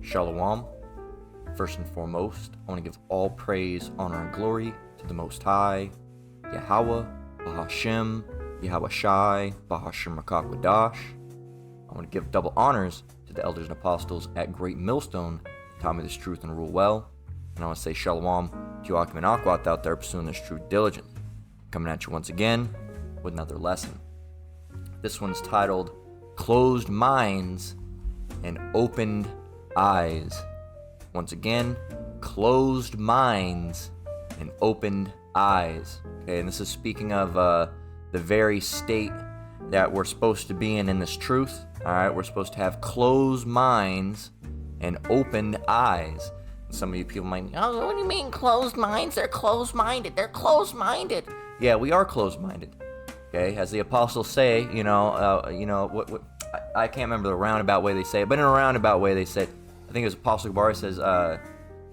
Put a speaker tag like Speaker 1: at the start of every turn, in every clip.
Speaker 1: Shalom. First and foremost, I want to give all praise, honor, and glory to the Most High, Yahweh, Bahashem, Yahweh Shai, Bahashem Rakakwadash. I want to give double honors to the elders and apostles at Great Millstone who taught me this truth and rule well. And I want to say Shalom to you Akim and Akwat out there pursuing this truth diligently. Coming at you once again with another lesson. This one's titled Closed Minds and Opened Eyes. Once again, closed minds and opened eyes. Okay, and this is speaking of the very state that we're supposed to be in this truth. All right, we're supposed to have closed minds and opened eyes. And some of you people might,
Speaker 2: oh, what do you mean closed minds? They're closed-minded. They're closed-minded.
Speaker 1: Yeah, we are closed-minded. Okay, as the apostles say, what I can't remember the roundabout way they say it, but in a roundabout way they said, I think it was Apostle Bar says,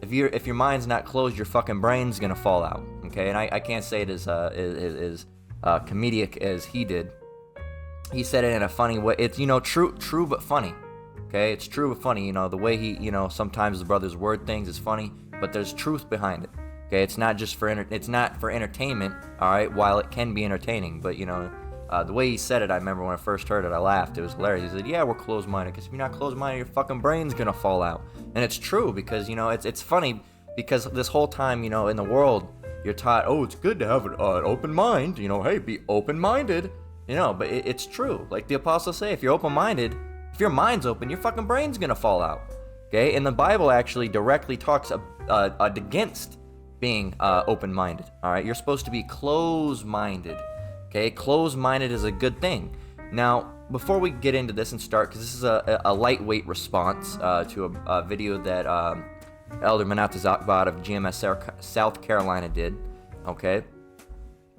Speaker 1: if your mind's not closed, your fucking brain's gonna fall out. Okay, and I can't say it as comedic as he did. He said it in a funny way. It's true but funny. Okay, it's true but funny. The way he sometimes the brothers word things is funny, but there's truth behind it. Okay, it's not just it's not for entertainment. All right, while it can be entertaining, but the way he said it, I remember when I first heard it, I laughed. It was hilarious. He said, yeah, we're closed-minded, because if you're not closed-minded, your fucking brain's gonna fall out. And it's true, because, it's funny, because this whole time, in the world, you're taught, oh, it's good to have an open mind, hey, be open-minded, but it's true. Like the apostles say, if you're open-minded, if your mind's open, your fucking brain's gonna fall out, okay? And the Bible actually directly talks against being open-minded, all right? You're supposed to be closed-minded. Okay, closed-minded is a good thing. Now, before we get into this and start, because this is a lightweight response to a video that Elder Manata Zakbad of GMS South Carolina did. Okay,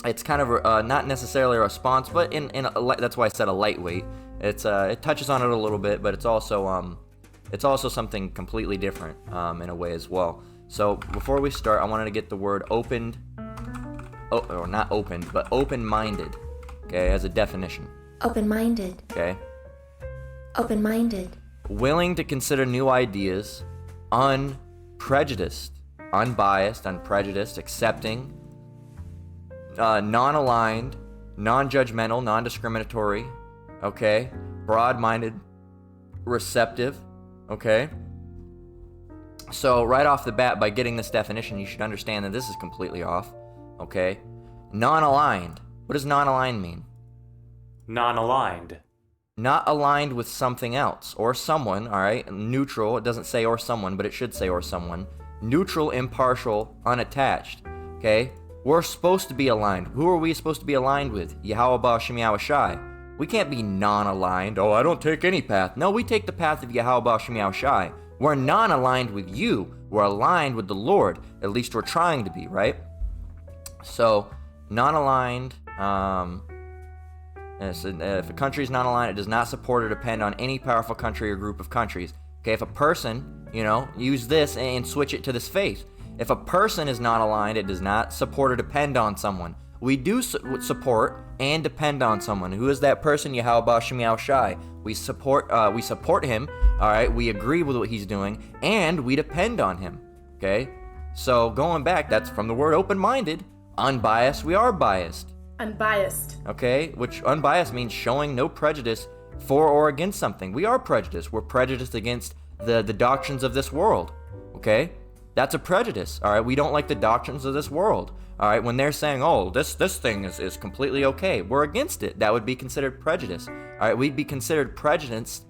Speaker 1: it's kind of not necessarily a response, but that's why I said a lightweight. It touches on it a little bit, but it's also something completely different in a way as well. So before we start, I wanted to get the word opened. Or not opened, but open-minded, okay, as a definition.
Speaker 3: Open-minded.
Speaker 1: Okay.
Speaker 3: Open-minded.
Speaker 1: Willing to consider new ideas, unprejudiced, unbiased, unprejudiced, accepting, non-aligned, non-judgmental, non-discriminatory, okay, broad-minded, receptive, okay. So right off the bat, by getting this definition, you should understand that this is completely off. Okay, non-aligned. What does non-aligned mean?
Speaker 4: Non-aligned.
Speaker 1: Not aligned with something else or someone, all right? Neutral. It doesn't say or someone, but it should say or someone. Neutral, impartial, unattached. Okay, we're supposed to be aligned. Who are we supposed to be aligned with? Yahweh Ba'ashem Yahweh Shai. We can't be non-aligned. Oh, I don't take any path. No, we take the path of Yahweh Ba'ashem Yahweh Shai. We're non-aligned with you. We're aligned with the Lord. At least we're trying to be, right? So, non-aligned, if a country is non-aligned, it does not support or depend on any powerful country or group of countries. Okay, if a person, use this and switch it to this faith. If a person is not aligned, it does not support or depend on someone. We do support and depend on someone. Who is that person? Yahweh Ba'ashem Yahweh Shai. We support him, all right? We agree with what he's doing, and we depend on him, okay? So, going back, that's from the word open-minded. Unbiased, we are biased.
Speaker 5: Unbiased.
Speaker 1: Okay, which unbiased means showing no prejudice for or against something. We are prejudiced. We're prejudiced against the doctrines of this world. Okay, that's a prejudice. All right, we don't like the doctrines of this world. All right, when they're saying, oh, this thing is completely okay, we're against it. That would be considered prejudice. All right, we'd be considered prejudice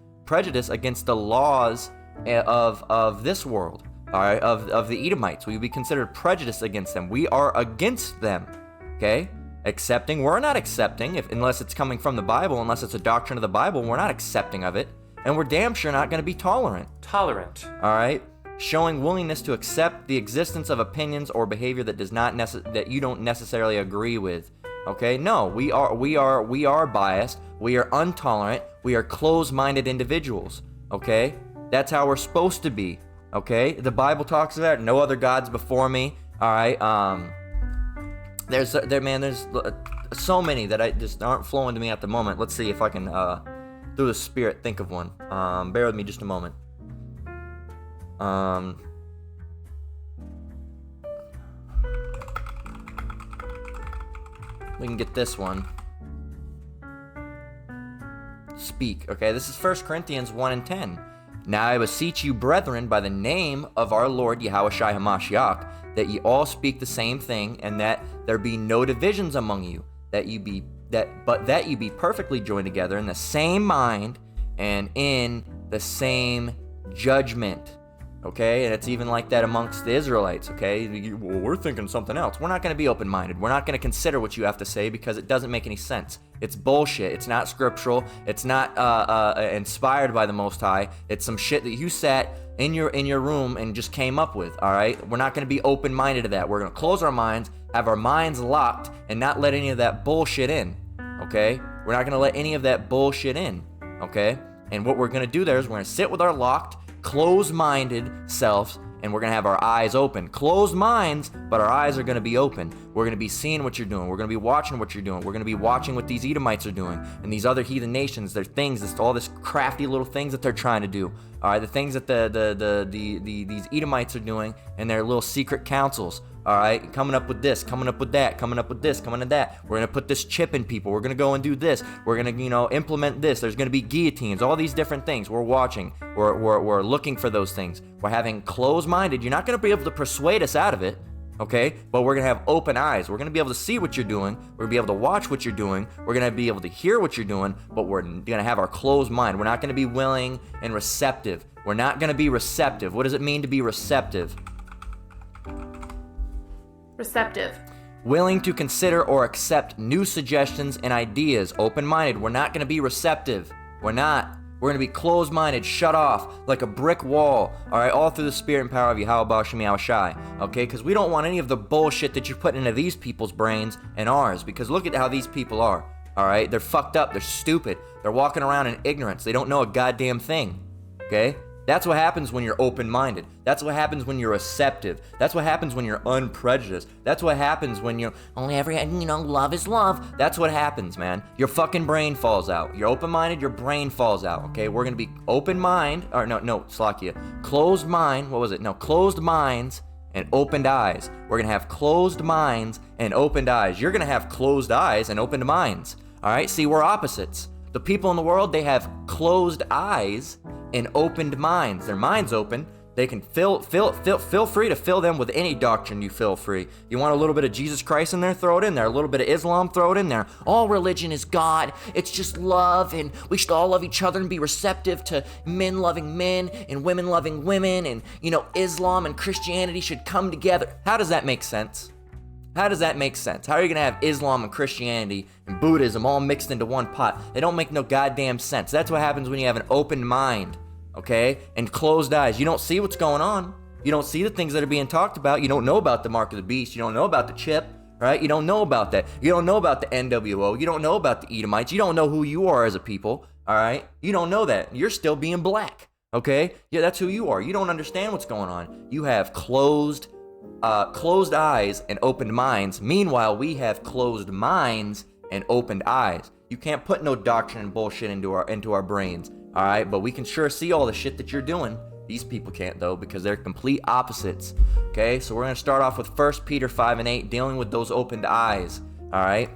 Speaker 1: against the laws of this world. All right, of the Edomites. We would be considered prejudiced against them. We are against them, okay? Accepting, we're not accepting, unless it's coming from the Bible, unless it's a doctrine of the Bible, we're not accepting of it. And we're damn sure not going to be tolerant.
Speaker 4: Tolerant.
Speaker 1: All right? Showing willingness to accept the existence of opinions or behavior that does not that you don't necessarily agree with. Okay? No, we are biased. We are intolerant. We are closed-minded individuals. Okay? That's how we're supposed to be. Okay, the Bible talks about no other gods before me. All right, there's so many that I just aren't flowing to me at the moment. Let's see if I can, through the Spirit, think of one. Bear with me just a moment. We can get this one. Speak. Okay, this is 1 Corinthians 1 and 10. Now I beseech you, brethren, by the name of our Lord Yahushua HaMashiach, that ye all speak the same thing, and that there be no divisions among you, that ye be perfectly joined together in the same mind and in the same judgment. Okay, and it's even like that amongst the Israelites. Okay, well, we're thinking something else. We're not going to be open-minded. We're not going to consider what you have to say because it doesn't make any sense. It's bullshit. It's not scriptural. It's not inspired by the Most High. It's some shit that you sat in your room and just came up with. All right, we're not going to be open-minded to that. We're going to close our minds, have our minds locked, and not let any of that bullshit in. Okay, we're not going to let any of that bullshit in. Okay, and what we're going to do there is we're going to sit with our locked, closed-minded selves, and we're going to have our eyes open. Closed minds, but our eyes are going to be open. We're going to be seeing what you're doing. We're going to be watching what you're doing. We're going to be watching what these Edomites are doing and these other heathen nations. Their things, all this crafty little things that they're trying to do. All right, the things that these Edomites are doing and their little secret councils. All right, coming up with this, coming up with that, coming up with this, coming to that. We're gonna put this chip in people. We're gonna go and do this. We're gonna, implement this. There's gonna be guillotines, all these different things. We're watching. We're looking for those things. We're having closed-minded. You're not gonna be able to persuade us out of it, okay? But we're gonna have open eyes. We're gonna be able to see what you're doing. We're gonna be able to watch what you're doing. We're gonna be able to hear what you're doing. But we're gonna have our closed mind. We're not gonna be willing and receptive. We're not gonna be receptive. What does it mean to be receptive?
Speaker 5: Receptive.
Speaker 1: Willing to consider or accept new suggestions and ideas. Open-minded. We're not going to be receptive. We're not. We're going to be closed-minded, shut off, like a brick wall, all right, all through the spirit and power of Yahweh Shem Yahushai, okay? Because we don't want any of the bullshit that you put into these people's brains and ours, because look at how these people are, all right? They're fucked up. They're stupid. They're walking around in ignorance. They don't know a goddamn thing, okay? That's what happens when you're open-minded. That's what happens when you're receptive. That's what happens when you're unprejudiced. That's what happens when you're
Speaker 2: love is love.
Speaker 1: That's what happens, man. Your fucking brain falls out. You're open-minded, your brain falls out, okay? We're gonna be open mind, or no, Slakia. Closed mind, what was it? No, closed minds and opened eyes. We're gonna have closed minds and opened eyes. You're gonna have closed eyes and opened minds, all right? See, we're opposites. The people in the world, they have closed eyes and opened minds. Their minds open. They can feel free to fill them with any doctrine you feel free. You want a little bit of Jesus Christ in there? Throw it in there. A little bit of Islam? Throw it in there.
Speaker 2: All religion is God. It's just love, and we should all love each other and be receptive to men loving men and women loving women, and, Islam and Christianity should come together.
Speaker 1: How does that make sense? How does that make sense? How are you going to have Islam and Christianity and Buddhism all mixed into one pot? They don't make no goddamn sense. That's what happens when you have an open mind, okay? And closed eyes. You don't see what's going on. You don't see the things that are being talked about. You don't know about the mark of the beast. You don't know about the chip, right? You don't know about that. You don't know about the NWO. You don't know about the Edomites. You don't know who you are as a people, all right? You don't know that. You're still being black, okay? Yeah, that's who you are. You don't understand what's going on. You have closed eyes and opened minds. Meanwhile, we have closed minds and opened eyes. You can't put no doctrine and bullshit into our brains, all right? But we can sure see all the shit that you're doing. These people can't, though, because they're complete opposites, okay? So we're going to start off with 1 Peter 5 and 8, dealing with those opened eyes, all right?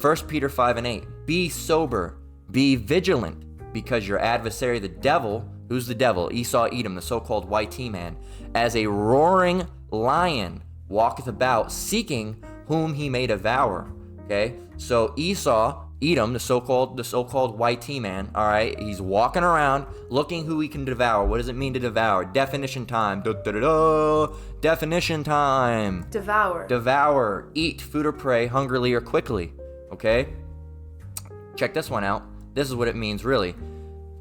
Speaker 1: 1 Peter 5 and 8, be sober, be vigilant, because your adversary, the devil, who's the devil? Esau, Edom, the so-called YT man, as a roaring lion walketh about, seeking whom he may devour. Okay, so Esau, Edom, the so-called YT man, all right, he's walking around looking who he can devour. What does it mean to devour? Definition time. Definition time. Devour. Eat, food or prey, hungrily or quickly. Okay, check this one out. This is what it means really.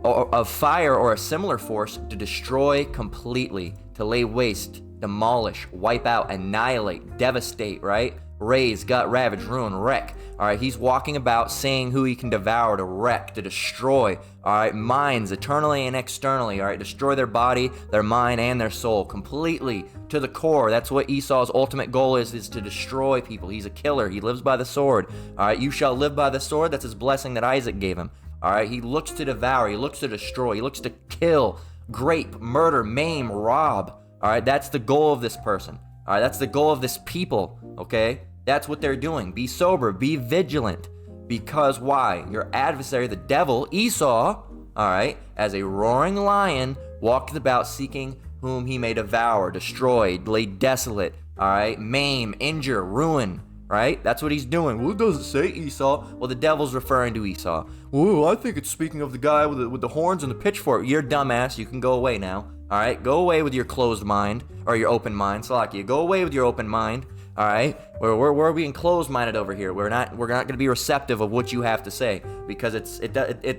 Speaker 1: Of fire or a similar force, to destroy completely, to lay waste, demolish, wipe out, annihilate, devastate, right? Raise, gut, ravage, ruin, wreck. All right, he's walking about saying who he can devour, to wreck, to destroy. All right, minds, eternally and externally. All right, destroy their body, their mind, and their soul completely to the core. That's what Esau's ultimate goal is to destroy people. He's a killer. He lives by the sword. All right, you shall live by the sword. That's his blessing that Isaac gave him. All right, he looks to devour, he looks to destroy, he looks to kill. grape, murder, maim, rob. All right, that's the goal of this person. All right, that's the goal of this people, okay? That's what they're doing. Be sober, be vigilant. Because why? Your adversary, the devil, Esau, all right, as a roaring lion, walketh about seeking whom he may devour, destroy, lay desolate, all right, maim, injure, ruin, right? That's what he's doing. Well, does it say Esau? Well, the devil's referring to Esau. Well, I think it's speaking of the guy with the horns and the pitchfork. You're dumbass. You can go away now. All right, go away with your closed mind, or your open mind. Salakia, go away with your open mind. All right, we're being closed-minded over here. We're not going to be receptive of what you have to say, because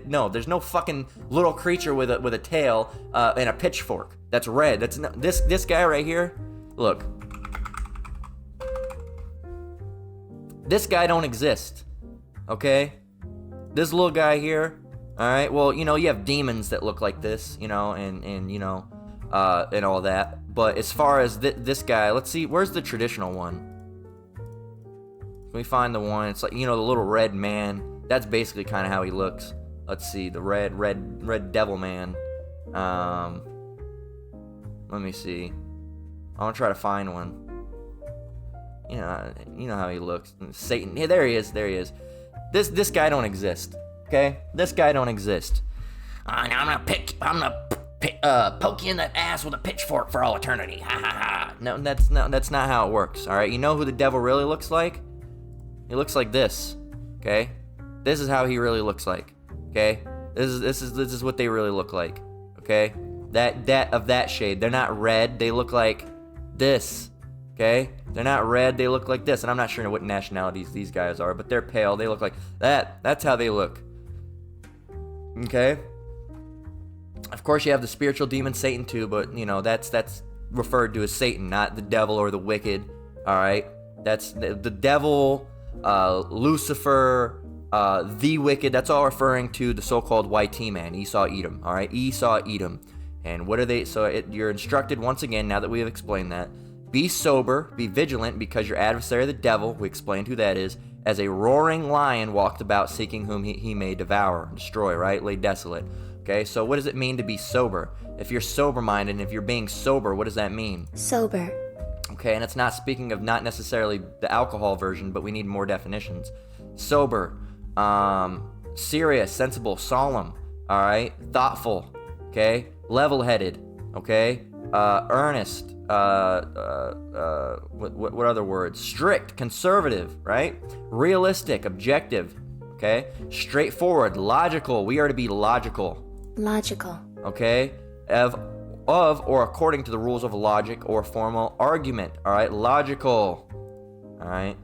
Speaker 1: no, there's no fucking little creature with a tail and a pitchfork that's red. That's not, this guy right here. Look, this guy don't exist. Okay, this little guy here. All right, well, you have demons that look like this, and all that. But as far as this guy, let's see, where's the traditional one? Can we find the one? It's like, the little red man. That's basically kind of how he looks. Let's see, the red devil man. Let me see. I want to try to find one. You know how he looks. Satan. Yeah, there he is. This guy don't exist. Okay? This guy don't exist.
Speaker 2: Now I'm gonna poke you in the ass with a pitchfork for all eternity. Ha ha ha.
Speaker 1: No, that's not how it works. All right, you know who the devil really looks like? He looks like this. Okay, this is how he really looks like. Okay, this is what they really look like. Okay, that shade. They're not red. They look like this. Okay, they're not red. They look like this. And I'm not sure what nationalities these guys are, but they're pale. They look like that. That's how they look. Okay. Of course, you have the spiritual demon Satan too, but that's referred to as Satan, not the devil or the wicked. All right, that's the devil, Lucifer, the wicked. That's all referring to the so-called YT man, Esau, Edom. All right, Esau, Edom, and what are they? So you're instructed once again. Now that we have explained that, be sober, be vigilant, because your adversary, the devil, we explained who that is, as a roaring lion walked about seeking whom he may devour, destroy. Right, lay desolate. Okay, so what does it mean to be sober? If you're sober-minded, and if you're being sober, what does that mean?
Speaker 3: Sober.
Speaker 1: Okay, and it's not speaking of not necessarily the alcohol version, but we need more definitions. Sober, serious, sensible, solemn, all right, thoughtful, okay, level-headed, okay, earnest, what other words? Strict, conservative, right, realistic, objective, okay, straightforward, logical. We are to be logical.
Speaker 3: Logical.
Speaker 1: Okay, of or according to the rules of logic or formal argument. All right, logical. All right.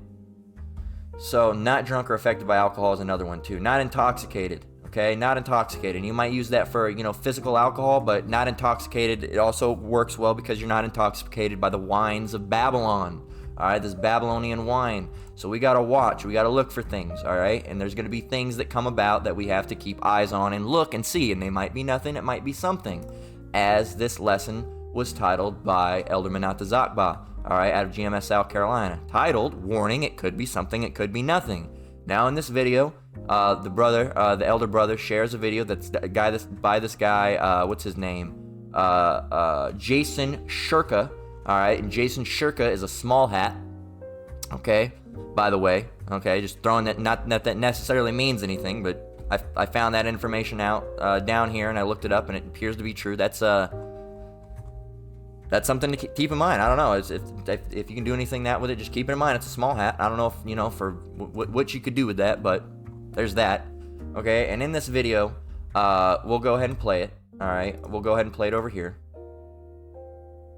Speaker 1: So not drunk or affected by alcohol is another one too. Not intoxicated. Okay, not intoxicated. You might use that for physical alcohol, but not intoxicated. It also works well because you're not intoxicated by the wines of Babylon. All right, this Babylonian wine. So we got to watch. We got to look for things, all right? And there's going to be things that come about that we have to keep eyes on and look and see. And they might be nothing. It might be something. As this lesson was titled by Elder Menata Zakba, all right, out of GMS, South Carolina. Titled, Warning, It Could Be Something, It Could Be Nothing. Now in this video, the elder brother shares a video that's by this guy, what's his name? Jason Shirka. All right, and Jason Shirka is a small hat. Okay, by the way. Okay, just throwing that, not that necessarily means anything, but I found that information out down here, and I looked it up, and it appears to be true. That's something to keep in mind. I don't know. If you can do anything with it, just keep it in mind. It's a small hat. I don't know if for what you could do with that, but there's that. Okay, and in this video, we'll go ahead and play it. All right, we'll go ahead and play it over here.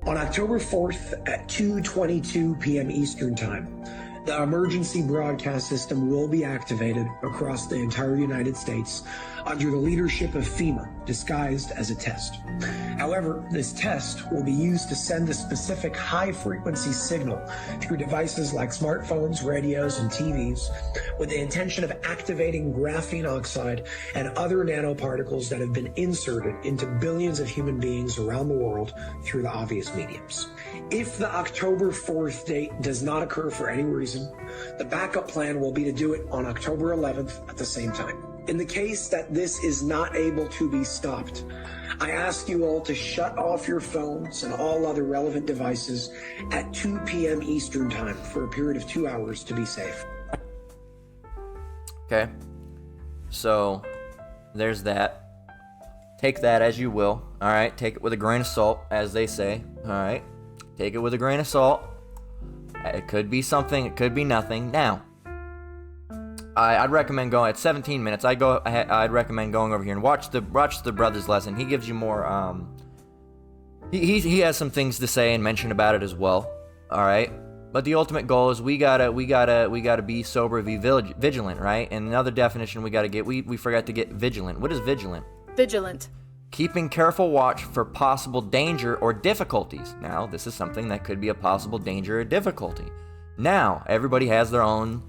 Speaker 5: On October 4th at 2:22 p.m. Eastern Time, the emergency broadcast system will be activated across the entire United States under the leadership of FEMA, disguised as a test. However, this test will be used to send a specific high-frequency signal through devices like smartphones, radios, and TVs with the intention of activating graphene oxide and other nanoparticles that have been inserted into billions of human beings around the world through the obvious mediums. If the October 4th date does not occur for any reason, the backup plan will be to do it on October 11th at the same time. In the case that this is not able to be stopped, I ask you all to shut off your phones and all other relevant devices at 2 p.m. Eastern Time for a period of 2 hours to be safe.
Speaker 1: Okay. So, there's that. Take that as you will. All right. Take it with a grain of salt, as they say. All right. Take it with a grain of salt. It could be something. It could be nothing. Now, I'd recommend going at 17 minutes. I'd recommend going over here and watch the brother's lesson. He gives you more. He has some things to say and mention about it as well. All right. But the ultimate goal is we gotta be sober, be vigilant, right? And another definition we gotta get. We forgot to get vigilant. What is vigilant?
Speaker 6: Vigilant.
Speaker 1: Keeping careful watch for possible danger or difficulties. Now, this is something that could be a possible danger or difficulty. Now, everybody has their own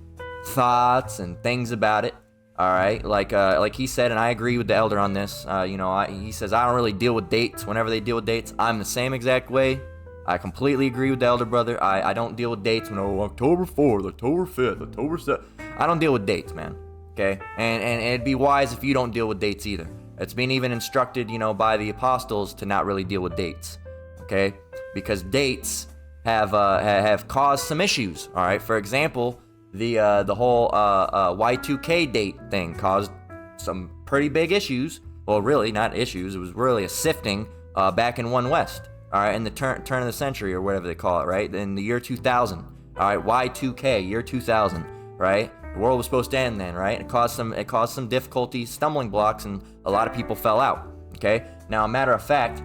Speaker 1: thoughts and things about it. All right, like he said, and I agree with the elder on this. He says I don't really deal with dates. Whenever they deal with dates, I'm the same exact way. I completely agree with the elder brother. I don't deal with dates. October 4th, October 5th, October 7th. I don't deal with dates, man. Okay, and it'd be wise if you don't deal with dates either. It's been even instructed, by the apostles to not really deal with dates. Okay, because dates have caused some issues. All right, for example, the whole Y2K date thing caused some pretty big issues. Well, really not issues. It was really a sifting back in One West. All right, in the turn of the century or whatever they call it, right? In the year 2000. All right, Y2K, year 2000, right? The world was supposed to end then, right? It caused some difficulties, stumbling blocks, and a lot of people fell out. Okay. Now, a matter of fact,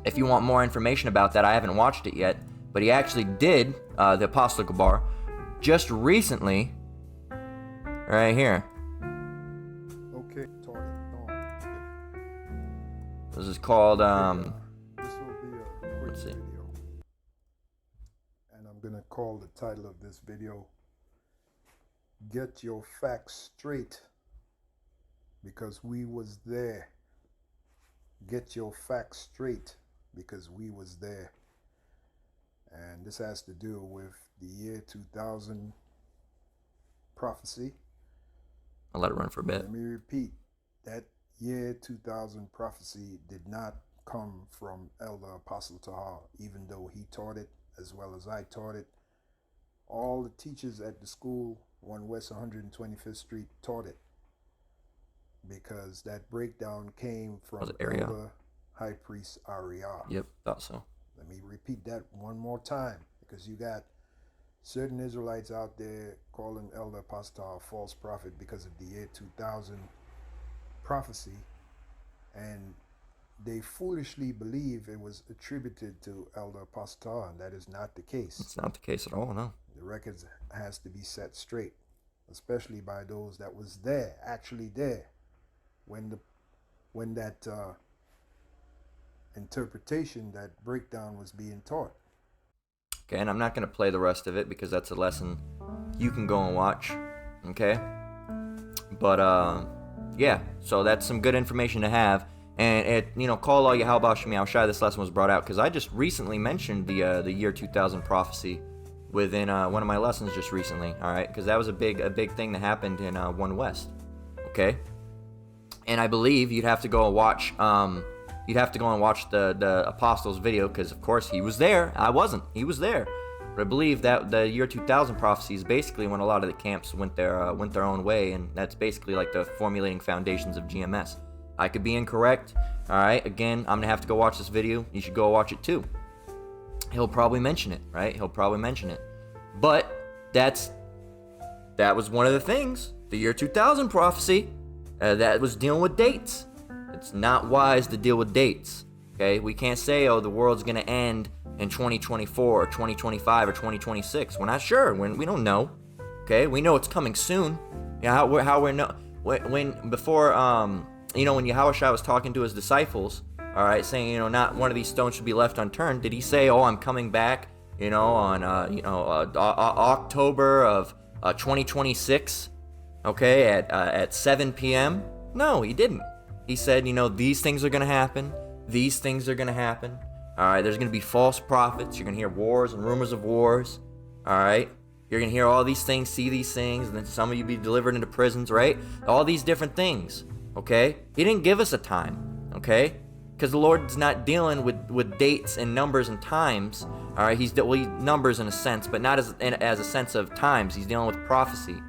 Speaker 1: if you want more information about that, I haven't watched it yet, but he actually did the Apostolic Bar just recently, right here.
Speaker 7: Okay,
Speaker 1: This is called
Speaker 7: This will be a quick
Speaker 1: let's see.
Speaker 7: video, and I'm gonna call the title of this video "Get Your Facts Straight," because we was there. Get your facts straight, because we was there. And this has to do with the year 2000 prophecy.
Speaker 1: I'll let it run for a bit.
Speaker 7: Let me repeat, that year 2000 prophecy did not come from Elder Apostle Tahar, even though he taught it as well as I taught it. All the teachers at the school, 1 West 125th Street, taught it, because that breakdown came from Elder High Priest Ariah.
Speaker 1: Yep, thought so.
Speaker 7: Let me repeat that one more time, because you got certain Israelites out there calling Elder Apostle a false prophet because of the year 2000 prophecy, and they foolishly believe it was attributed to Elder Apostle, and that is not the case.
Speaker 1: It's not the case at all, no.
Speaker 7: The records has to be set straight, especially by those that was there, actually there, when that interpretation, that breakdown was being taught.
Speaker 1: Okay, and I'm not going to play the rest of it because that's a lesson you can go and watch, okay? But, yeah, so that's some good information to have. And, call all Yahweh Shemi Shai, this lesson was brought out because I just recently mentioned the year 2000 prophecy within one of my lessons just recently, all right? Because that was a big thing that happened in One West, okay? And I believe you'd have to go and watch the Apostles video, because of course he was there. I wasn't. He was there. But I believe that the year 2000 prophecy is basically when a lot of the camps went their own way, and that's basically like the formulating foundations of GMS. I could be incorrect. All right. Again, I'm gonna have to go watch this video. You should go watch it too. He'll probably mention it, right? He'll probably mention it. But that was one of the things. The year 2000 prophecy that was dealing with dates. It's not wise to deal with dates, okay? We can't say, the world's going to end in 2024 or 2025 or 2026. We're not sure. We don't know, okay? We know it's coming soon. How we're no when before when Yahushua was talking to his disciples, all right, saying not one of these stones should be left unturned. Did he say, I'm coming back, on October of 2026, okay, at 7 p.m.? No, he didn't. He said, these things are going to happen. These things are going to happen. All right, there's going to be false prophets. You're going to hear wars and rumors of wars. All right, you're going to hear all these things, see these things, and then some of you be delivered into prisons, right? All these different things, okay? He didn't give us a time, okay? because the Lord's not dealing with dates and numbers and times. All right, he's numbers in a sense, but not as a sense of times. He's dealing with prophecy.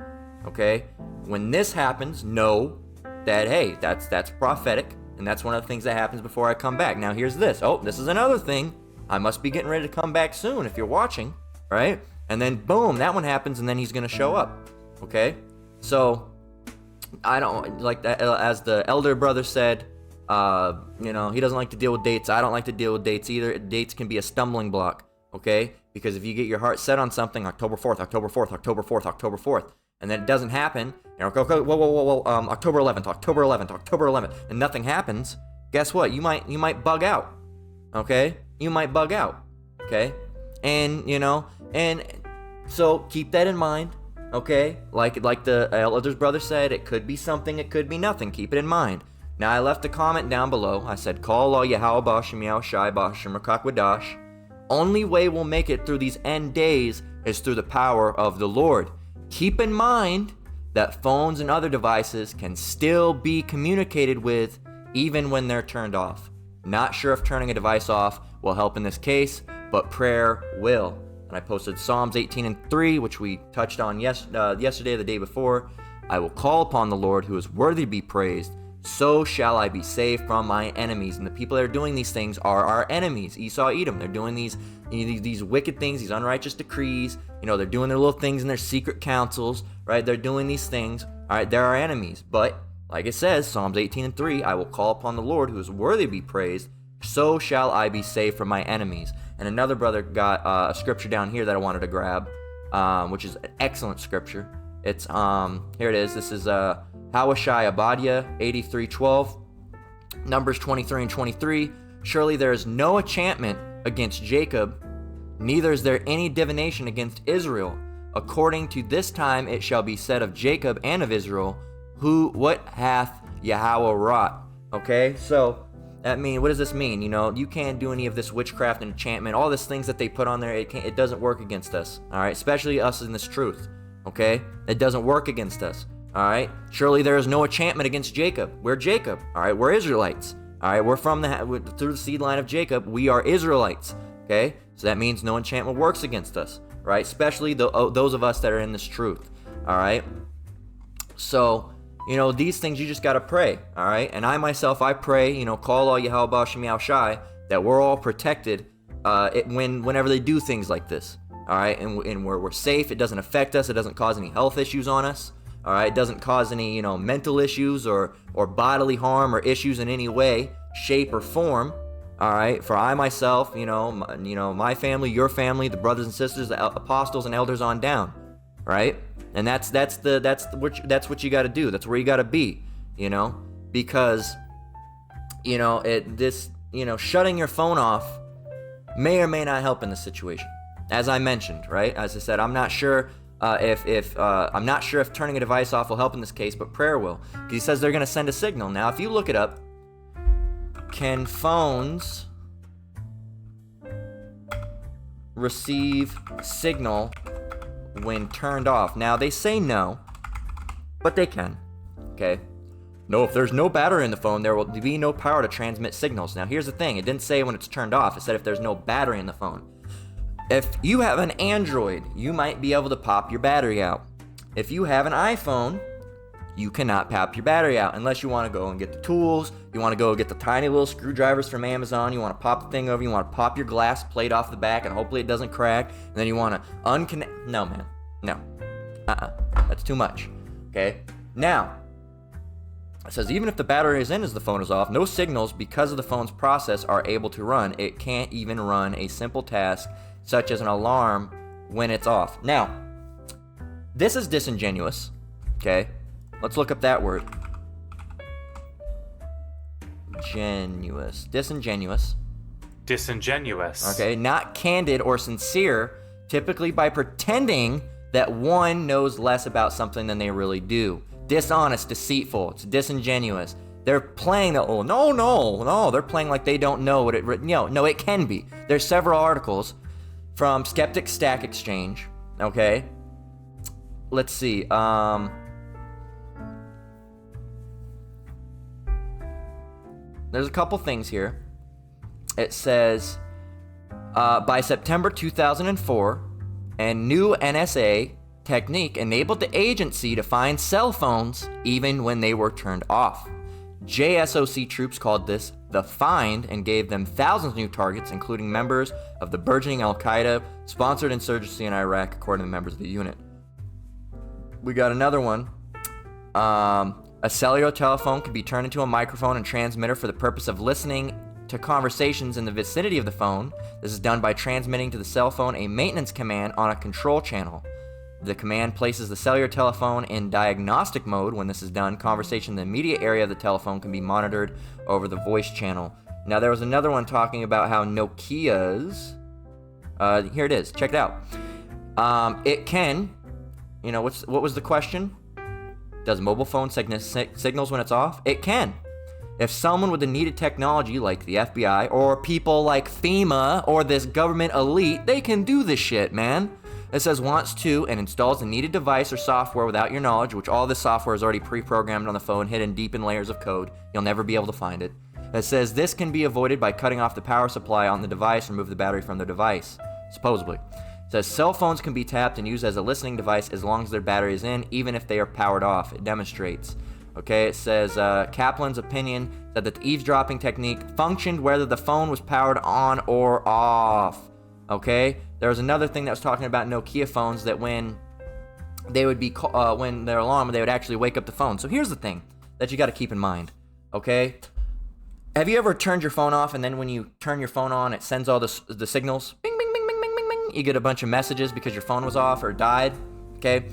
Speaker 1: Okay, when this happens, know that, hey, that's prophetic, and that's one of the things that happens before I come back. Now here's this. Oh, this is another thing. I must be getting ready to come back soon if you're watching, right? And then boom, that one happens, and then he's gonna show up. Okay, so I don't like that. As the elder brother said, he doesn't like to deal with dates. I don't like to deal with dates either. Dates can be a stumbling block. Okay, because if you get your heart set on something, October 4th, October 4th, October 4th, October 4th, and then it doesn't happen, whoa, October 11th, October 11th, October 11th, and nothing happens, guess what? You might bug out, okay? You might bug out, okay? And, and so keep that in mind, okay? Like the elder's brother said, it could be something, it could be nothing. Keep it in mind. Now, I left a comment down below. I said, call all Yahweh Bashim Yao Shai Bashim Rakakwadash. Only way we'll make it through these end days is through the power of the Lord. Keep in mind that phones and other devices can still be communicated with even when they're turned off. Not sure if turning a device off will help in this case, but prayer will. And I posted Psalms 18:3, which we touched on yesterday or the day before. I will call upon the Lord who is worthy to be praised. So shall I be saved from my enemies. And the people that are doing these things are our enemies. Esau, Edom. They're doing these wicked things, these unrighteous decrees. They're doing their little things in their secret councils, right? They're doing these things. All right, they're our enemies. But like it says, Psalms 18:3, I will call upon the Lord who is worthy to be praised. So shall I be saved from my enemies. And another brother got a scripture down here that I wanted to grab, which is an excellent scripture. It's here it is. This is Hawashai Abadia 83:12, Numbers 23 and 23. Surely there is no enchantment against Jacob, neither is there any divination against Israel. According to this time it shall be said of Jacob and of Israel, what hath Yahweh wrought? Okay, so what does this mean? You can't do any of this witchcraft and enchantment, all these things that they put on there. It doesn't work against us. All right, especially us in this truth. Okay, it doesn't work against us. All right, surely there is no enchantment against Jacob. We're Jacob. All right, we're Israelites. All right, we're through the seed line of Jacob. We are Israelites. Okay, so that means no enchantment works against us, right? Especially those of us that are in this truth. All right, so these things you just gotta pray. All right, and I myself, I pray. Call all Yahweh Bashim Yao Shai, that we're all protected whenever they do things like this. All right, and we're safe. It doesn't affect us. It doesn't cause any health issues on us. All right, it doesn't cause any, mental issues or bodily harm or issues in any way, shape, or form. All right, for I myself, my family, your family, the brothers and sisters, the apostles and elders on down, right? And that's what you got to do. That's where you got to be, because shutting your phone off may or may not help in this situation. As I mentioned, right? As I said, I'm not sure. I'm not sure if turning a device off will help in this case, but prayer will. Because he says they're going to send a signal. Now, if you look it up, can phones receive signal when turned off? Now, they say no, but they can. Okay? No, if there's no battery in the phone, there will be no power to transmit signals. Now, here's the thing. It didn't say when it's turned off. It said if there's no battery in the phone. If you have an Android, you might be able to pop your battery out. If you have an iPhone, you cannot pop your battery out unless you want to go and get the tools. You want to go get the tiny little screwdrivers from Amazon. You want to pop the thing over. You want to pop your glass plate off the back and hopefully it doesn't crack. And then you want to unconnect. No, man. No. That's too much. Okay? Now, it says even if the battery is in as the phone is off, no signals because of the phone's process are able to run. It can't even run a simple task such as an alarm when it's off. Now, this is disingenuous, okay? Let's look up that word. Disingenuous. Okay, not candid or sincere, typically by pretending that one knows less about something than they really do. Dishonest, deceitful, it's disingenuous. They're playing the, no, they're playing like they don't know what it, no, it can be. There's several articles from Skeptic Stack Exchange, okay? Let's see, there's a couple things here. it says, by September 2004, a new NSA technique enabled the agency to find cell phones even when they were turned off. JSOC troops called this the Find and gave them thousands of new targets, including members of the burgeoning Al-Qaeda sponsored insurgency in Iraq, according to members of the unit. We got another one. A cellular telephone can be turned into a microphone and transmitter for the purpose of listening to conversations in the vicinity of the phone. This is done by transmitting to the cell phone a maintenance command on a control channel. The command places the cellular telephone in diagnostic mode. When this is done, conversation in the immediate area of the telephone can be monitored over the voice channel. Now, there was another one talking about how Nokia's... here it is. Check it out. It can... You know, what was the question? Does mobile phone signals when it's off? It can. If someone with the needed technology, like the FBI, or people like FEMA, or this government elite, they can do this shit, man. It says wants to and installs the needed device or software without your knowledge, which all this software is already pre-programmed on the phone, hidden deep in layers of code. You'll never be able to find it. It says this can be avoided by cutting off the power supply on the device, remove the battery from the device, supposedly. It says cell phones can be tapped and used as a listening device as long as their battery is in, even if they are powered off. It demonstrates. Okay, it says Kaplan's opinion that the eavesdropping technique functioned whether the phone was powered on or off. Okay, there was another thing that was talking about Nokia phones that when they would be when their alarm, they would actually wake up the phone. So here's the thing that you got to keep in mind. Okay, have you ever turned your phone off and then when you turn your phone on, it sends all the signals? Bing, bing, bing, bing, bing, bing, bing. You get a bunch of messages because your phone was off or died. Okay,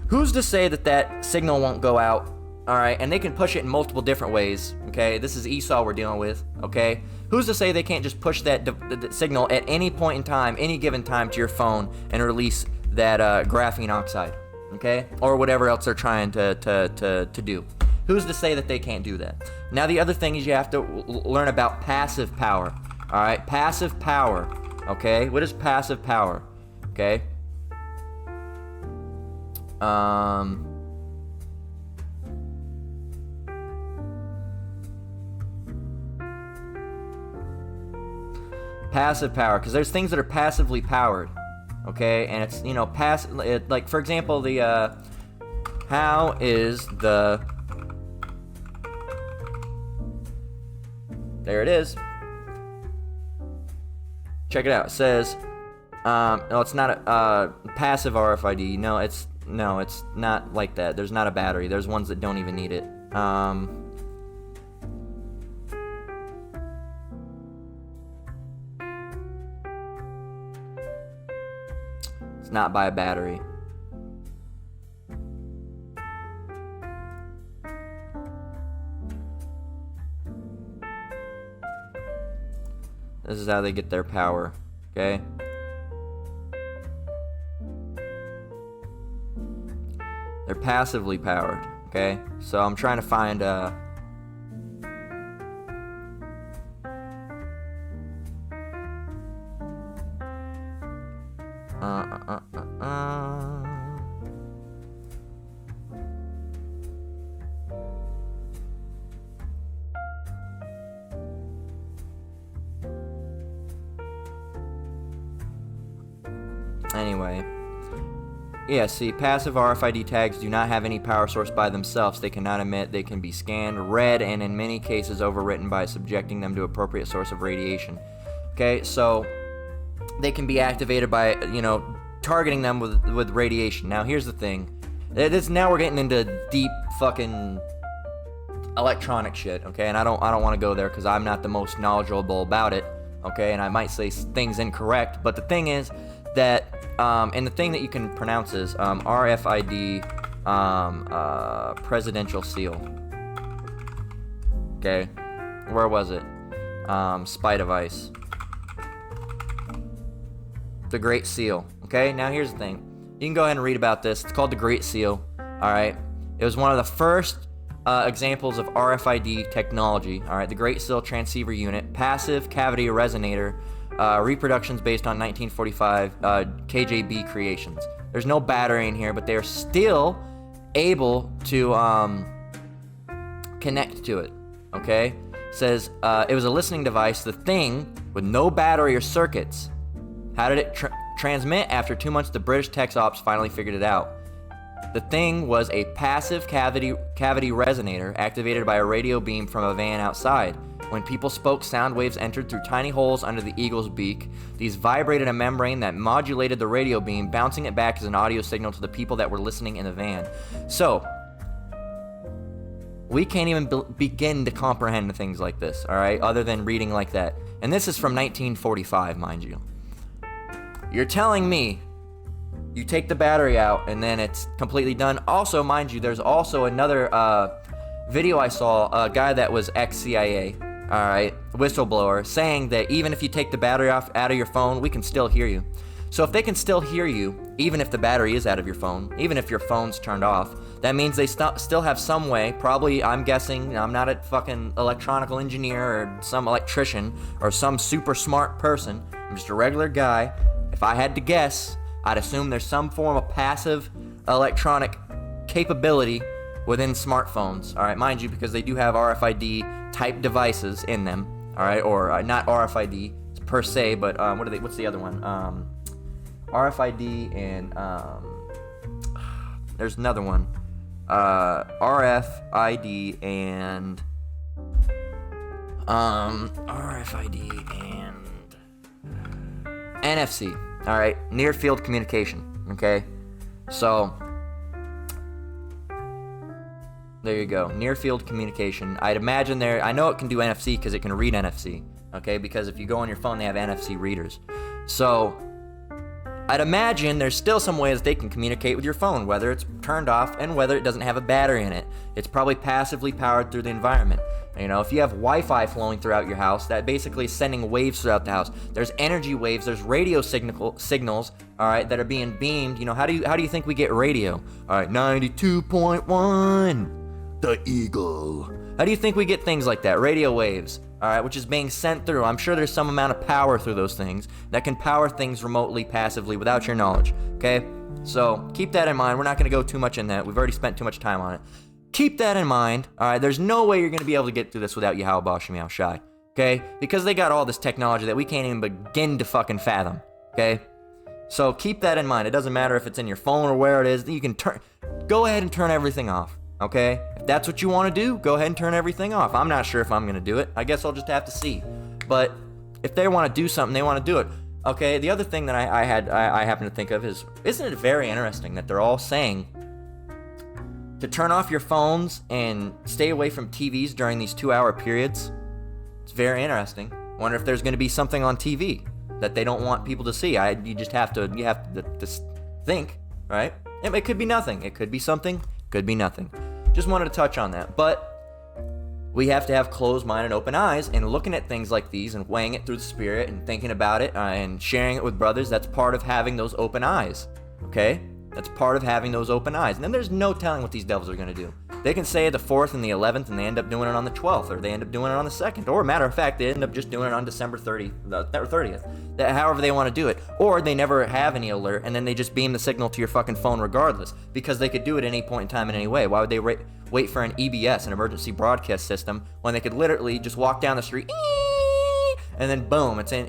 Speaker 1: who's to say that that signal won't go out? All right, and they can push it in multiple different ways. Okay, this is Esau we're dealing with. Okay, who's to say they can't just push that signal at any point in time, any given time to your phone and release that graphene oxide? Okay, or whatever else they're trying to do. Who's to say that they can't do that? Now the other thing is you have to learn about passive power. All right, passive power. Okay, what is passive power? Okay. Passive power, because there's things that are passively powered, okay, and it's, you know, like for example, the how is the, there it is, check it out. It says no, it's not a passive RFID. No, it's not like that. There's not a battery. There's ones that don't even need it. It's not by a battery. This is how they get their power, okay? They're passively powered, okay? So I'm trying to find anyway. Yeah, see, passive RFID tags do not have any power source by themselves. They cannot emit, they can be scanned, read, and in many cases overwritten by subjecting them to appropriate source of radiation. Okay, so they can be activated by, you know, targeting them with radiation. Now, here's the thing. Now we're getting into deep fucking electronic shit, okay? And I don't want to go there because I'm not the most knowledgeable about it, okay? And I might say things incorrect, but the thing is that and the thing that you can pronounce is RFID presidential seal. Okay, where was it? Spy device. The Great Seal. Okay, now here's the thing. You can go ahead and read about this. It's called the Great Seal. All right, it was one of the first examples of RFID technology. All right, the Great Seal transceiver unit, passive cavity resonator. Reproductions based on 1945 KJB creations. There's no battery in here, but they're still able to connect to it. Okay, says it was a listening device, the thing with no battery or circuits. How did it transmit? After 2 months, the British Tech Ops finally figured it out. The thing was a passive cavity resonator activated by a radio beam from a van outside. When people spoke, sound waves entered through tiny holes under the eagle's beak. These vibrated a membrane that modulated the radio beam, bouncing it back as an audio signal to the people that were listening in the van. So, we can't even begin to comprehend things like this, all right, other than reading like that. And this is from 1945, mind you. You're telling me you take the battery out and then it's completely done. Also, mind you, there's also another video I saw, a guy that was ex-CIA, all right, whistleblower, saying that even if you take the battery out of your phone, we can still hear you. So if they can still hear you, even if the battery is out of your phone, even if your phone's turned off, that means they still have some way, probably, I'm guessing, I'm not a fucking electronical engineer or some electrician or some super smart person, I'm just a regular guy. If I had to guess, I'd assume there's some form of passive electronic capability within smartphones, all right, mind you, because they do have RFID type devices in them, all right, or not RFID per se, but what's the other one? RFID and there's another one, RFID and NFC. All right, near field communication. Okay, so there you go, near field communication. I'd imagine I know it can do NFC because it can read NFC. Okay, because if you go on your phone, they have NFC readers. So I'd imagine there's still some ways they can communicate with your phone, whether it's turned off and whether it doesn't have a battery in it. It's probably passively powered through the environment. You know, if you have Wi-Fi flowing throughout your house, that basically is sending waves throughout the house. There's energy waves, there's radio signals, all right, that are being beamed. You know, how do you think we get radio? All right, 92.1, the Eagle. How do you think we get things like that? Radio waves, all right, which is being sent through. I'm sure there's some amount of power through those things that can power things remotely, passively, without your knowledge, okay? So keep that in mind. We're not going to go too much in that. We've already spent too much time on it. Keep that in mind, all right? There's no way you're going to be able to get through this without Yahweh Bashim Shai, okay? Because they got all this technology that we can't even begin to fucking fathom, okay? So keep that in mind. It doesn't matter if it's in your phone or where it is. You can go ahead and turn everything off, okay? If that's what you want to do, go ahead and turn everything off. I'm not sure if I'm going to do it. I guess I'll just have to see. But if they want to do something, they want to do it. Okay, the other thing that I happen to think of is, isn't it very interesting that they're all saying to turn off your phones and stay away from TVs during these 2-hour periods? It's very interesting. Wonder if there's going to be something on TV that they don't want people to see. You have to think, right? It could be nothing. It could be something. Could be nothing. Just wanted to touch on that. But we have to have closed mind and open eyes, and looking at things like these and weighing it through the spirit and thinking about it and sharing it with brothers. That's part of having those open eyes. Okay? That's part of having those open eyes. And then there's no telling what these devils are going to do. They can say the 4th and the 11th, and they end up doing it on the 12th, or they end up doing it on the 2nd. Or, matter of fact, they end up just doing it on December 30th. However they want to do it. Or they never have any alert, and then they just beam the signal to your fucking phone regardless. Because they could do it at any point in time in any way. Why would they wait for an EBS, an emergency broadcast system, when they could literally just walk down the street, and then boom, it's in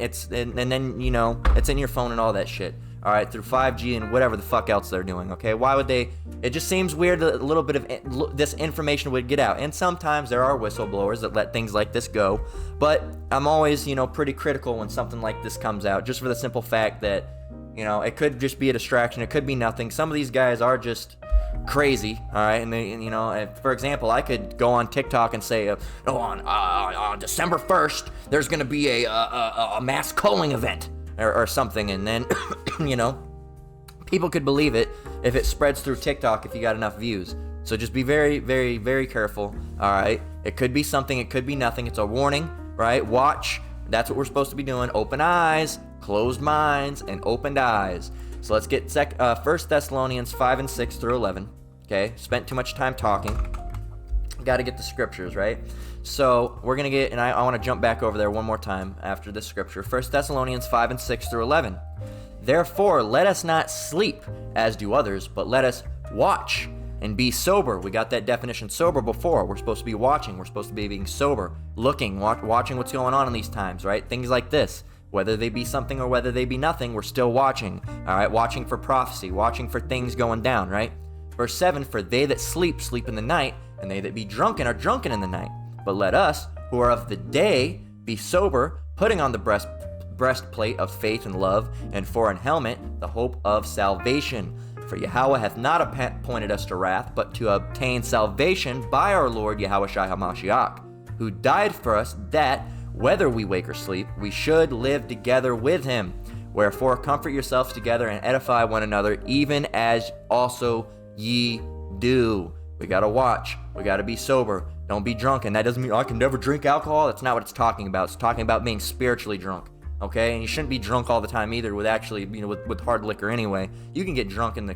Speaker 1: your phone and all that shit. All right, through 5G and whatever the fuck else they're doing, okay? Why would they? It just seems weird that a little bit of this information would get out. And sometimes there are whistleblowers that let things like this go. But I'm always, pretty critical when something like this comes out, just for the simple fact that, it could just be a distraction. It could be nothing. Some of these guys are just crazy, all right? And for example, I could go on TikTok and say, on December 1st, there's going to be a mass culling event. Or something, and then, people could believe it if it spreads through TikTok if you got enough views. So just be very, very, very careful, all right? It could be something, it could be nothing. It's a warning, right? Watch. That's what we're supposed to be doing. Open eyes, closed minds, and opened eyes. So let's get 1 Thessalonians 5 and 6 through 11, okay? Spent too much time talking. Got to get the scriptures, right? So we're going to get, and I want to jump back over there one more time after this scripture. 1 Thessalonians 5 and 6 through 11. Therefore, let us not sleep, as do others, but let us watch And be sober. We got that definition sober before. We're supposed to be watching. We're supposed to be being sober, looking, watching what's going on in these times, right? Things like this. Whether they be something or whether they be nothing, we're still watching. All right, watching for prophecy, watching for things going down, right? Verse 7, for they that sleep, sleep in the night, and they that be drunken are drunken in the night. But let us, who are of the day, be sober, putting on the breastplate of faith and love, and for an helmet, the hope of salvation. For Yahweh hath not appointed us to wrath, but to obtain salvation by our Lord Yahushua HaMashiach, who died for us, that, whether we wake or sleep, we should live together with him. Wherefore comfort yourselves together and edify one another, even as also ye do. We gotta watch. We gotta be sober. Don't be drunken. That doesn't mean I can never drink alcohol. That's not what it's talking about. It's talking about being spiritually drunk. Okay? And you shouldn't be drunk all the time either with actually, with hard liquor anyway. You can get drunk in the,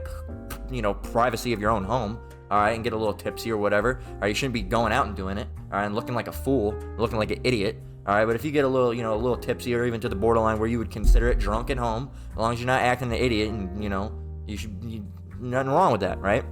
Speaker 1: privacy of your own home. All right? And get a little tipsy or whatever. All right? You shouldn't be going out and doing it. All right? And looking like a fool. Looking like an idiot. All right, but if you get a little tipsy or even to the borderline where you would consider it drunk at home, as long as you're not acting an idiot, and nothing wrong with that, right?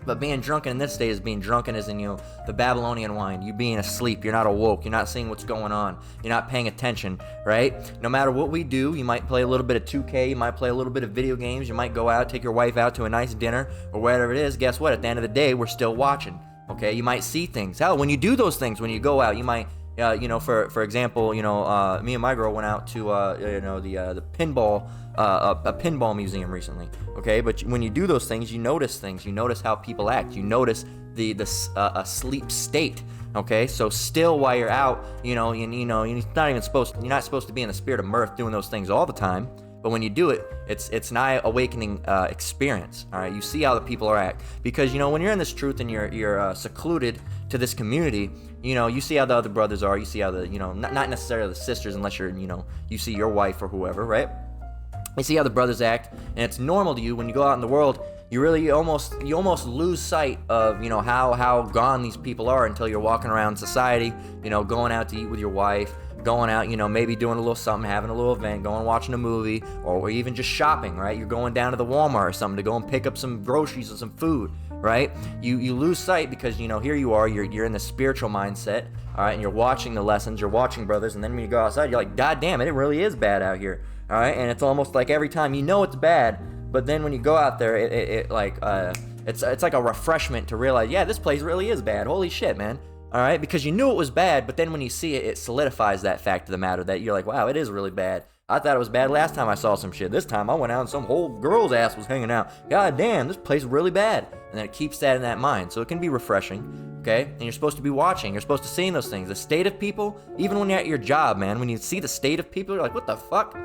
Speaker 1: But being drunken in this day is being drunken as in the Babylonian wine. You being asleep, you're not awoke, you're not seeing what's going on, you're not paying attention, right? No matter what we do, you might play a little bit of 2K, you might play a little bit of video games, you might go out, take your wife out to a nice dinner or whatever it is. Guess what? At the end of the day, we're still watching. Okay, you might see things. Hell, when you do those things, when you go out, you might. For example, me and my girl went out to the pinball a pinball museum recently. Okay, but when you do those things, you notice things. You notice how people act. You notice a sleep state. Okay, so still while you're out, you're not supposed to be in the spirit of mirth doing those things all the time. But when you do it, it's an eye-awakening experience. All right, you see how the people are act, because when you're in this truth and you're secluded to this community, you see how the other brothers are. You see how the not necessarily the sisters, unless you're you see your wife or whoever, right? You see how the brothers act, and it's normal to you when you go out in the world. You almost lose sight of how gone these people are until you're walking around society, going out to eat with your wife. Going out, maybe doing a little something, having a little event, going watching a movie, or even just shopping, right? You're going down to the Walmart or something to go and pick up some groceries or some food, right? You lose sight because, here you are, you're in the spiritual mindset, all right, and you're watching the lessons, you're watching brothers, and then when you go outside, you're like, God damn it, it really is bad out here, all right? And it's almost like every time it's bad, but then when you go out there, it's like a refreshment to realize, yeah, this place really is bad. Holy shit, man. All right, because you knew it was bad, but then when you see it, it solidifies that fact of the matter that you're like, wow, it is really bad. I thought it was bad last time I saw some shit. This time I went out and some whole girl's ass was hanging out. God damn, this place is really bad. And then it keeps that in that mind, so it can be refreshing, okay? And you're supposed to be watching. You're supposed to see those things. The state of people, even when you're at your job, man, when you see the state of people, you're like, what the fuck?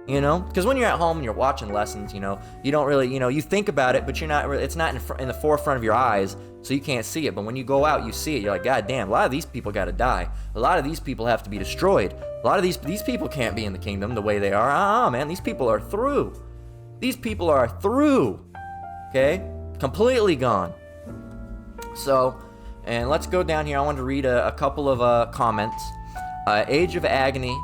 Speaker 1: Because when you're at home and you're watching lessons, you don't really, you think about it, but you're not really, it's not in the forefront of your eyes, so you can't see it. But when you go out, you see it. You're like, God damn, a lot of these people got to die. A lot of these people have to be destroyed. A lot of these people can't be in the kingdom the way they are. Man, these people are through. These people are through. Okay? Completely gone. So, and let's go down here. I want to read a couple of comments. Age of Agony.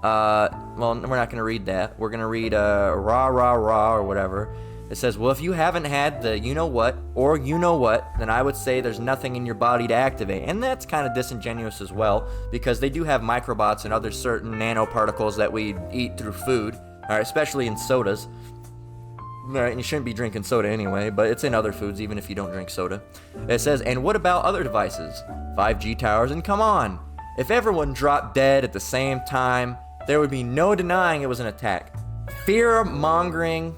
Speaker 1: Well, we're not going to read that. We're going to read rah, rah, rah, or whatever. It says, well, if you haven't had the you-know-what or you-know-what, then I would say there's nothing in your body to activate. And that's kind of disingenuous as well, because they do have microbots and other certain nanoparticles that we eat through food, all right, especially in sodas. All right, and you shouldn't be drinking soda anyway, but it's in other foods, even if you don't drink soda. It says, and what about other devices? 5G towers, and come on. If everyone dropped dead at the same time, there would be no denying it was an attack. Fear-mongering,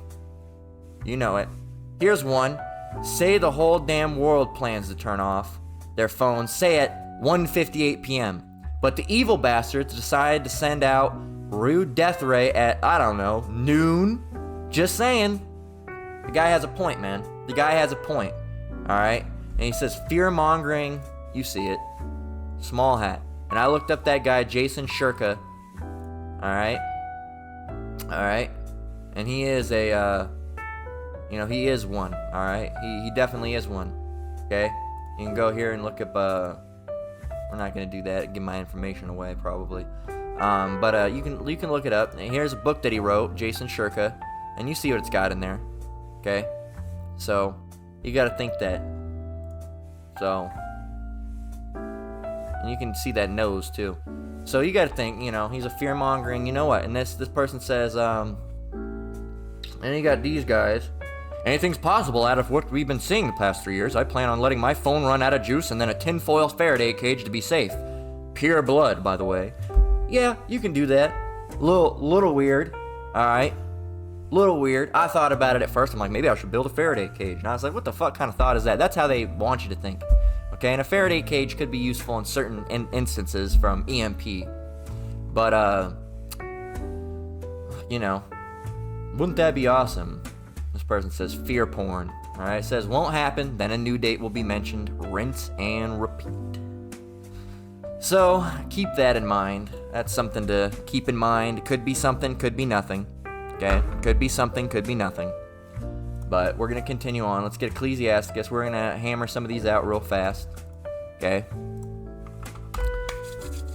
Speaker 1: you know it. Here's one. Say the whole damn world plans to turn off their phones, say at 1:58 p.m. But the evil bastards decided to send out rude death ray at, I don't know, noon. Just saying. The guy has a point, man. The guy has a point. Alright? And he says fear-mongering, you see it. Small hat. And I looked up that guy, Jason Shurka. Alright? Alright? And he is he is one. Alright? He definitely is one. Okay? You can go here and look up, we're not gonna do that, give my information away, probably. But you can look it up. And here's a book that he wrote, Jason Shurka, and you see what it's got in there. Okay? So, You got to think that. So, and you can see that nose too. So you got to think, you know, he's a fear-mongering, you know what? And this person says, and you got these guys. Anything's possible out of what we've been seeing the past 3 years. I plan on letting my phone run out of juice and then a tinfoil Faraday cage to be safe. Pure blood, by the way. Yeah, you can do that. Little weird. Alright. Little weird. I thought about it at first. I'm like, maybe I should build a Faraday cage. And I was like, what the fuck kind of thought is that? That's how they want you to think. Okay, and a Faraday cage could be useful in certain instances from EMP. But, you know, wouldn't that be awesome? This person says fear porn. Alright, it says won't happen, then a new date will be mentioned. Rinse and repeat. So, keep that in mind. That's something to keep in mind. Could be something, could be nothing. Okay? Could be something, could be nothing. But we're going to continue on. Let's get Ecclesiasticus. We're going to hammer some of these out real fast. Okay?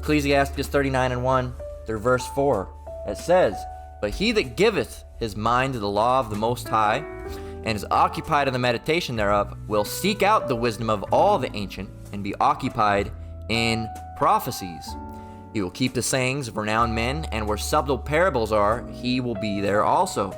Speaker 1: Ecclesiasticus 39:1 through verse 4. It says, but he that giveth his mind to the law of the Most High, and is occupied in the meditation thereof, will seek out the wisdom of all the ancient, and be occupied in prophecies. He will keep the sayings of renowned men, and where subtle parables are, he will be there also.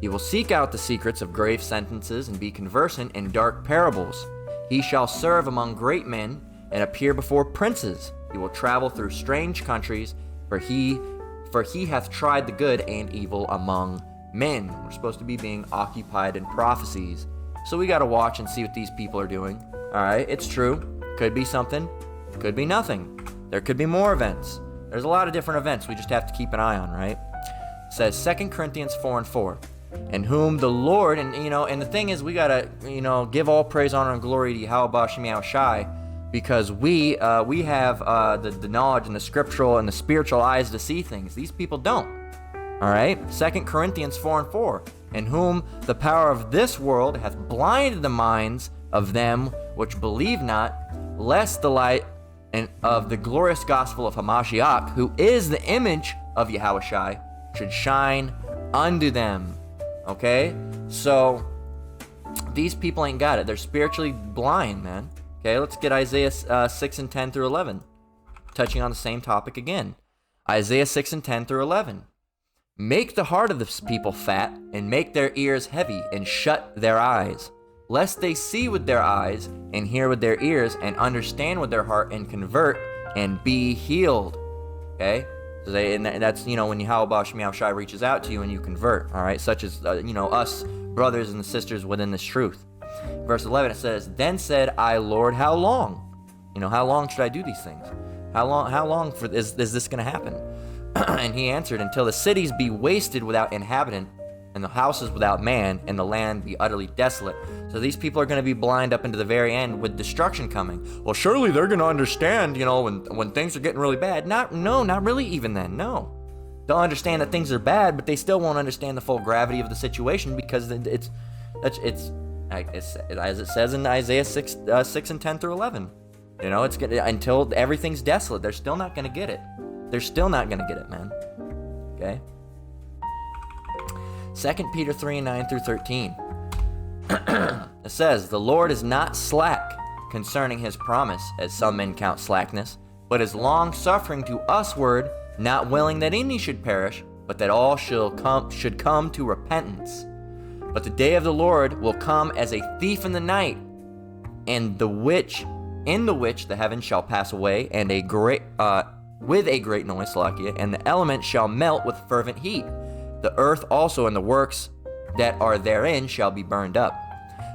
Speaker 1: He will seek out the secrets of grave sentences, and be conversant in dark parables. He shall serve among great men, and appear before princes. He will travel through strange countries, for he hath tried the good and evil among men. We're supposed to be being occupied in prophecies. So we got to watch and see what these people are doing. Alright, it's true. Could be something. Could be nothing. There could be more events. There's a lot of different events we just have to keep an eye on, right? It says 2 Corinthians 4:4. In whom the Lord, and the thing is, we got to, give all praise, honor, and glory to Yahweh Shem Shai, because we have the knowledge and the scriptural and the spiritual eyes to see things. These people don't. All right? 2 Corinthians 4:4. In whom the power of this world hath blinded the minds of them which believe not, lest the light of the glorious gospel of Hamashiach, who is the image of Yahweh Shai, should shine unto them. Okay? So, these people ain't got it. They're spiritually blind, man. Okay, let's get Isaiah 6:10 through 11. Touching on the same topic again. Isaiah 6:10 through 11. Make the heart of this people fat, and make their ears heavy, and shut their eyes, lest they see with their eyes, and hear with their ears, and understand with their heart, and convert, and be healed. Okay? And that's, when Yahweh Shem Shai reaches out to you and you convert, all right? Such as, us brothers and sisters within this truth. Verse 11, it says, then said I, Lord, how long? How long should I do these things? How long is this going to happen? And he answered, until the cities be wasted without inhabitant, and the houses without man, and the land be utterly desolate. So these people are going to be blind up into the very end with destruction coming. Well, surely they're going to understand, when things are getting really bad. Not really even then, no. They'll understand that things are bad, but they still won't understand the full gravity of the situation, because it's as it says in Isaiah 6:10 through 11. It's until everything's desolate, they're still not going to get it. They're still not going to get it, man. Okay? 2 Peter 3:9 through 13. It says, the Lord is not slack concerning his promise, as some men count slackness, but is long-suffering to usward, not willing that any should perish, but that all should come to repentance. But the day of the Lord will come as a thief in the night, in the which the heavens shall pass away, and with a great noise, Salakia, and the elements shall melt with fervent heat. The earth also and the works that are therein shall be burned up.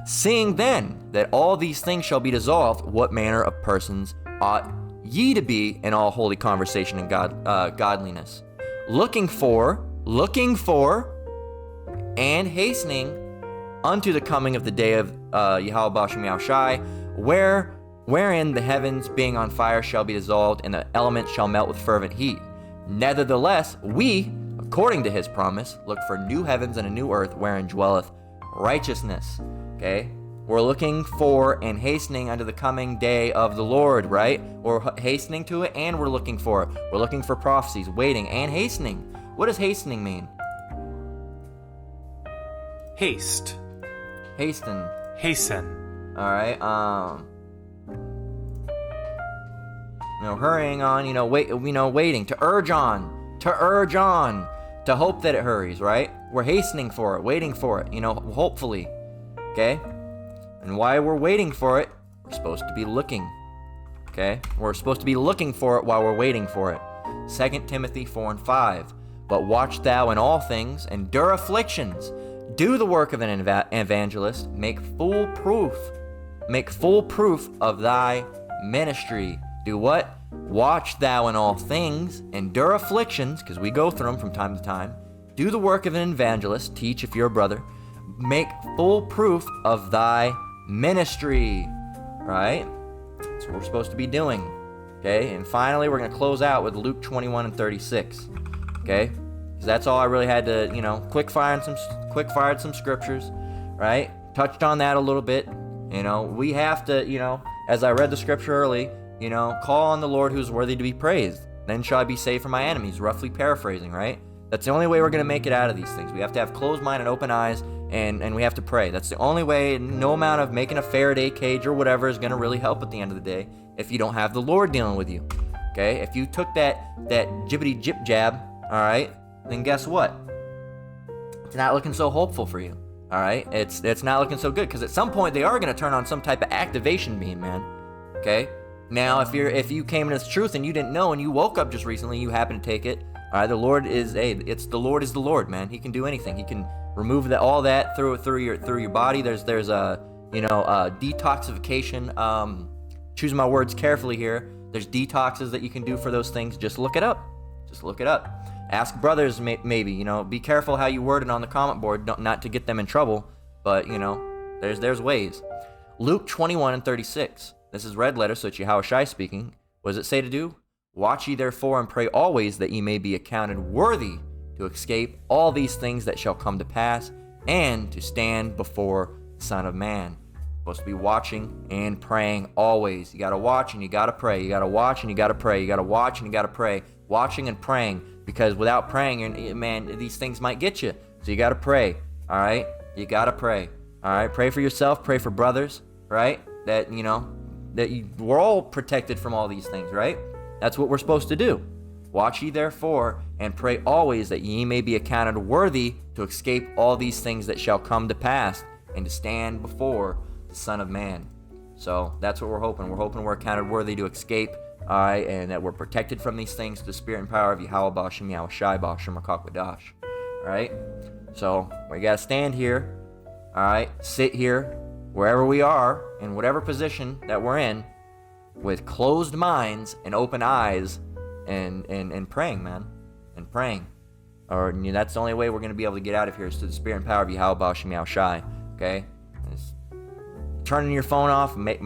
Speaker 1: Seeing then that all these things shall be dissolved, what manner of persons ought ye to be in all holy conversation and godliness, looking for, and hastening unto the coming of the day of Yahweh Shem Shai, wherein the heavens being on fire shall be dissolved, and the elements shall melt with fervent heat. Nevertheless, we, according to his promise, look for new heavens and a new earth wherein dwelleth righteousness. Okay? We're looking for and hastening unto the coming day of the Lord, right? We're hastening to it and we're looking for it. We're looking for prophecies, waiting and hastening. What does hastening mean?
Speaker 4: Haste.
Speaker 1: Hasten.
Speaker 4: Hasten.
Speaker 1: All right. Hurrying on. Waiting to urge on, to hope that it hurries. Right? We're hastening for it, waiting for it. Hopefully. Okay. And while we're waiting for it, we're supposed to be looking. Okay? We're supposed to be looking for it while we're waiting for it. 2 Timothy 4:5. But watch thou in all things, endure afflictions, do the work of an evangelist, make full proof of thy ministry. Do what? Watch thou in all things, endure afflictions, because we go through them from time to time. Do the work of an evangelist, teach if you're a brother. Make full proof of thy ministry. Right? That's what we're supposed to be doing. Okay? And finally, we're going to close out with Luke 21:36. Okay? Because that's all I really had to, quick fired some scriptures. Right? Touched on that a little bit. We have to, as I read the scripture early, call on the Lord who's worthy to be praised. Then shall I be saved from my enemies. Roughly paraphrasing, right? That's the only way we're going to make it out of these things. We have to have closed mind and open eyes, and we have to pray. That's the only way. No amount of making a Faraday cage or whatever is going to really help at the end of the day if you don't have the Lord dealing with you. Okay? If you took that jibbity jip jab, all right, then guess what? It's not looking so hopeful for you. All right? It's not looking so good, because at some point they are going to turn on some type of activation beam, man. Okay? Now, if you came into this truth and you didn't know and you woke up just recently, you happen to take it. All right, the Lord is the Lord, man. He can do anything. He can remove all that through your body. There's a detoxification. Choose my words carefully here. There's detoxes that you can do for those things. Just look it up. Ask brothers, maybe. Be careful how you word it on the comment board, not to get them in trouble. But there's ways. Luke 21:36. This is red letter, so it's Yahushua speaking. What does it say to do? Watch ye therefore and pray always, that ye may be accounted worthy to escape all these things that shall come to pass, and to stand before the Son of Man. Supposed to be watching and praying always. You gotta watch and you gotta pray. You gotta watch and you gotta pray. You gotta watch and you gotta pray. Watching and praying, because without praying, man, these things might get you. So you gotta pray. All right, you gotta pray. All right, pray for yourself. Pray for brothers. Right? We're all protected from all these things. Right? That's what we're supposed to do. Watch ye therefore, and pray always, that ye may be accounted worthy to escape all these things that shall come to pass, and to stand before the Son of Man. So that's what we're hoping. We're hoping we're accounted worthy to escape, all right, and that we're protected from these things, the spirit and power of Yahweh Ba'Shem Yahushai Ba'Shem HaKakwadash. All right? So we got to stand here, all right, sit here, wherever we are, in whatever position that we're in, with closed minds and open eyes, and praying, man, and praying. Or that's the only way we're going to be able to get out of here, is through the spirit and power of Yahweh Ba'Shem Yahushai. Okay? Turning your phone off may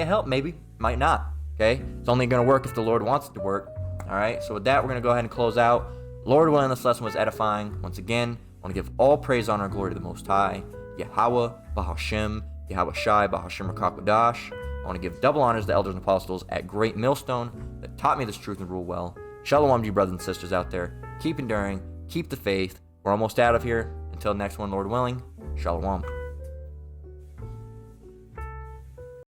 Speaker 1: help, maybe, might not. Okay? It's only going to work if the Lord wants it to work. All right? So with that, we're going to go ahead and close out. Lord willing, this lesson was edifying. Once again, I want to give all praise, honor, and glory to the Most High, Yahweh Ba'Shem Yahushai Ba'Shem HaKakwadash. I want to give double honors to the elders and apostles at Great Millstone that taught me this truth and rule well. Shalom to you brothers and sisters out there. Keep enduring. Keep the faith. We're almost out of here. Until next one, Lord willing. Shalom.